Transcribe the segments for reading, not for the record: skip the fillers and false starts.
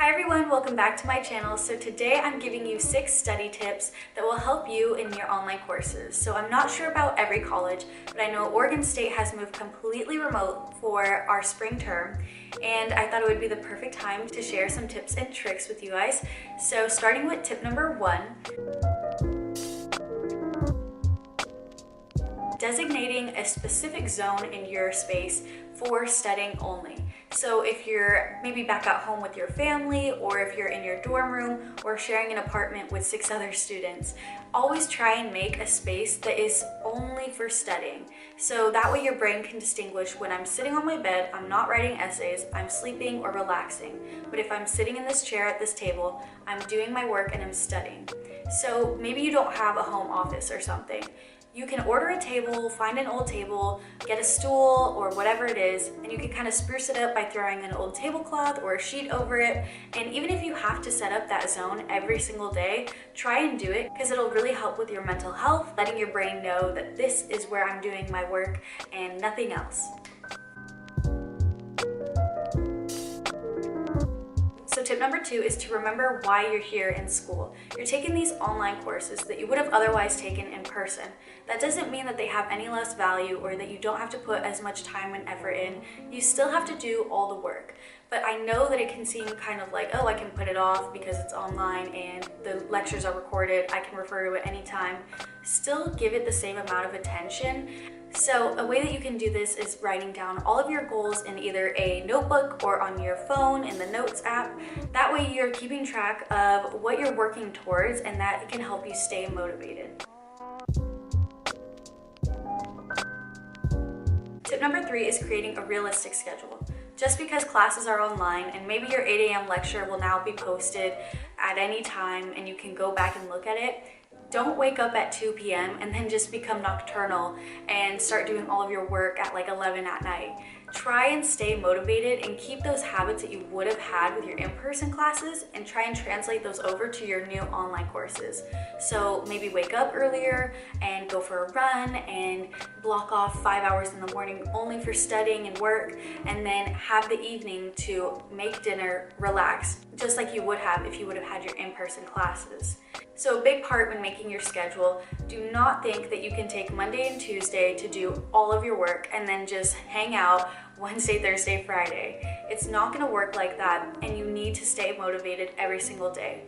Hi everyone, welcome back to my channel. So today I'm giving you 6 study tips that will help you in your online courses. So I'm not sure about every college, but I know Oregon State has moved completely remote for our spring term, and I thought it would be the perfect time to share some tips and tricks with you guys. So starting with tip number 1, designating a specific zone in your space for studying only. So if you're maybe back at home with your family, or if you're in your dorm room or sharing an apartment with 6 other students, always try and make a space that is only for studying. So that way your brain can distinguish when I'm sitting on my bed, I'm not writing essays, I'm sleeping or relaxing. But if I'm sitting in this chair at this table, I'm doing my work and I'm studying. So maybe you don't have a home office or something. You can order a table, find an old table, get a stool or whatever it is, and you can kind of spruce it up by throwing an old tablecloth or a sheet over it. And even if you have to set up that zone every single day, try and do it because it'll really help with your mental health, letting your brain know that this is where I'm doing my work and nothing else. So tip number 2 is to remember why you're here in school. You're taking these online courses that you would have otherwise taken in person. That doesn't mean that they have any less value or that you don't have to put as much time and effort in. You still have to do all the work. But I know that it can seem kind of like, oh, I can put it off because it's online and the lectures are recorded, I can refer to it anytime. Still give it the same amount of attention. So a way that you can do this is writing down all of your goals in either a notebook or on your phone in the Notes app. That way you're keeping track of what you're working towards, and that can help you stay motivated. Tip number 3 is creating a realistic schedule. Just because classes are online and maybe your 8 a.m. lecture will now be posted at any time and you can go back and look at it, don't wake up at 2 p.m. and then just become nocturnal and start doing all of your work at like 11 at night. Try and stay motivated and keep those habits that you would have had with your in-person classes and try and translate those over to your new online courses. So maybe wake up earlier and go for a run and block off 5 hours in the morning only for studying and work, and then have the evening to make dinner, relax, just like you would have if you would have had your in-person classes. So a big part when making your schedule, do not think that you can take Monday and Tuesday to do all of your work and then just hang out Wednesday, Thursday, Friday. It's not going to work like that, and you need to stay motivated every single day.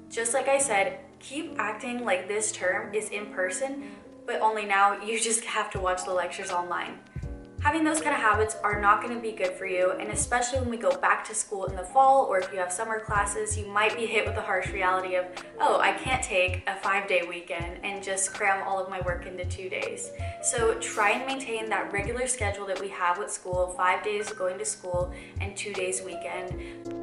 Just like I said, keep acting like this term is in person, but only now you just have to watch the lectures online. Having those kind of habits are not going to be good for you, and especially when we go back to school in the fall, or if you have summer classes, you might be hit with the harsh reality of, oh, I can't take a 5-day weekend and just cram all of my work into 2 days. So try and maintain that regular schedule that we have with school, 5 days going to school and 2 days weekend.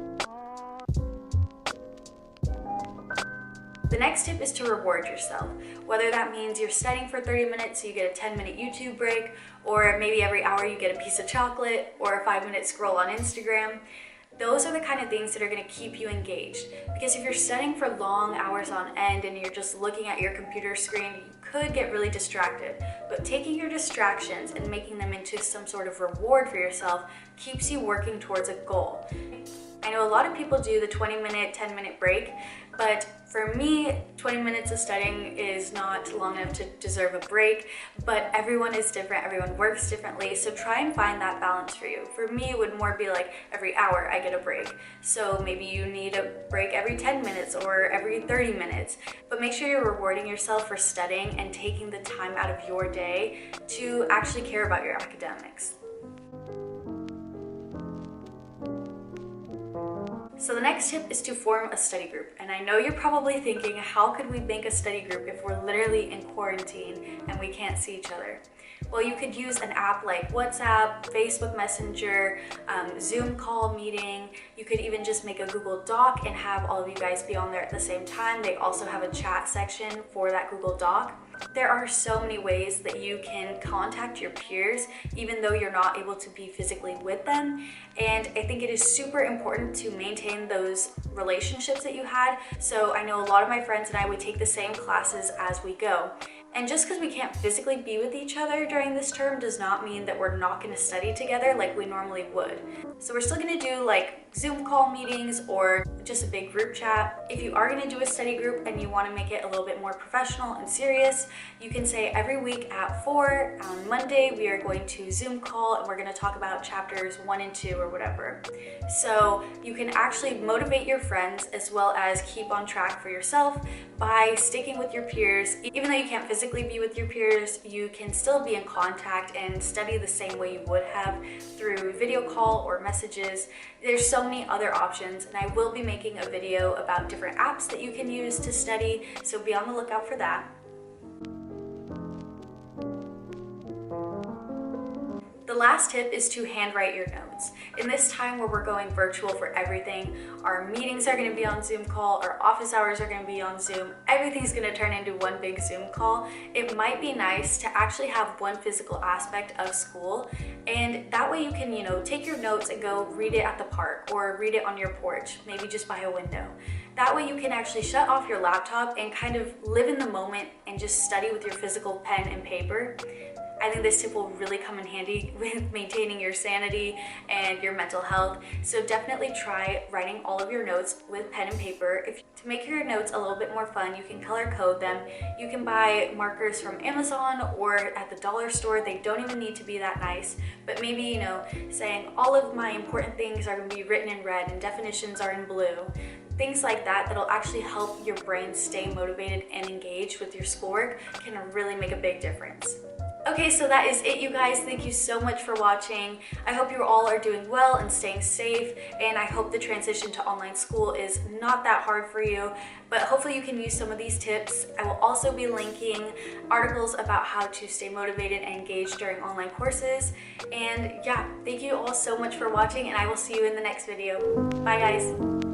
The next tip is to reward yourself. Whether that means you're studying for 30 minutes so you get a 10-minute YouTube break, or maybe every hour you get a piece of chocolate or a 5-minute scroll on Instagram. Those are the kind of things that are going to keep you engaged. Because if you're studying for long hours on end and you're just looking at your computer screen, you could get really distracted. But taking your distractions and making them into some sort of reward for yourself keeps you working towards a goal. I know a lot of people do the 20-minute, 10-minute break, but for me, 20 minutes of studying is not long enough to deserve a break, but everyone is different, everyone works differently, so try and find that balance for you. For me, it would more be like every hour I get a break. So maybe you need a break every 10 minutes or every 30 minutes, but make sure you're rewarding yourself for studying and taking the time out of your day to actually care about your academics. So the next tip is to form a study group. And I know you're probably thinking, how could we make a study group if we're literally in quarantine and we can't see each other? Well, you could use an app like WhatsApp, Facebook Messenger, Zoom call meeting. You could even just make a Google Doc and have all of you guys be on there at the same time. They also have a chat section for that Google Doc. There are so many ways that you can contact your peers even though you're not able to be physically with them, and I think it is super important to maintain those relationships that you had. So I know a lot of my friends and I would take the same classes as we go, And just because we can't physically be with each other during this term does not mean that we're not going to study together like we normally would. So we're still going to do like Zoom call meetings or just a big group chat. If you are going to do a study group and you want to make it a little bit more professional and serious, you can say every week at 4 on Monday we are going to Zoom call and we're going to talk about chapters 1 and 2 or whatever. So you can actually motivate your friends as well as keep on track for yourself by sticking with your peers. Even though you can't physically be with your peers, you can still be in contact and study the same way you would have through video call or messages. There's so many other options, and I will be making a video about different apps that you can use to study, so be on the lookout for that. The last tip is to handwrite your notes. In this time where we're going virtual for everything, our meetings are going to be on Zoom call, our office hours are going to be on Zoom, everything's going to turn into one big Zoom call. It might be nice to actually have one physical aspect of school, and that way you can, take your notes and go read it at the park or read it on your porch, maybe just by a window. That way you can actually shut off your laptop and kind of live in the moment and just study with your physical pen and paper. I think this tip will really come in handy with maintaining your sanity and your mental health. So definitely try writing all of your notes with pen and paper. To make your notes a little bit more fun, you can color code them. You can buy markers from Amazon or at the dollar store. They don't even need to be that nice, but maybe, saying all of my important things are going to be written in red and definitions are in blue. Things like that that'll actually help your brain stay motivated and engaged with your schoolwork can really make a big difference. Okay, so that is it, you guys. Thank you so much for watching. I hope you all are doing well and staying safe, and I hope the transition to online school is not that hard for you, but hopefully you can use some of these tips. I will also be linking articles about how to stay motivated and engaged during online courses. And yeah, thank you all so much for watching, and I will see you in the next video. Bye, guys.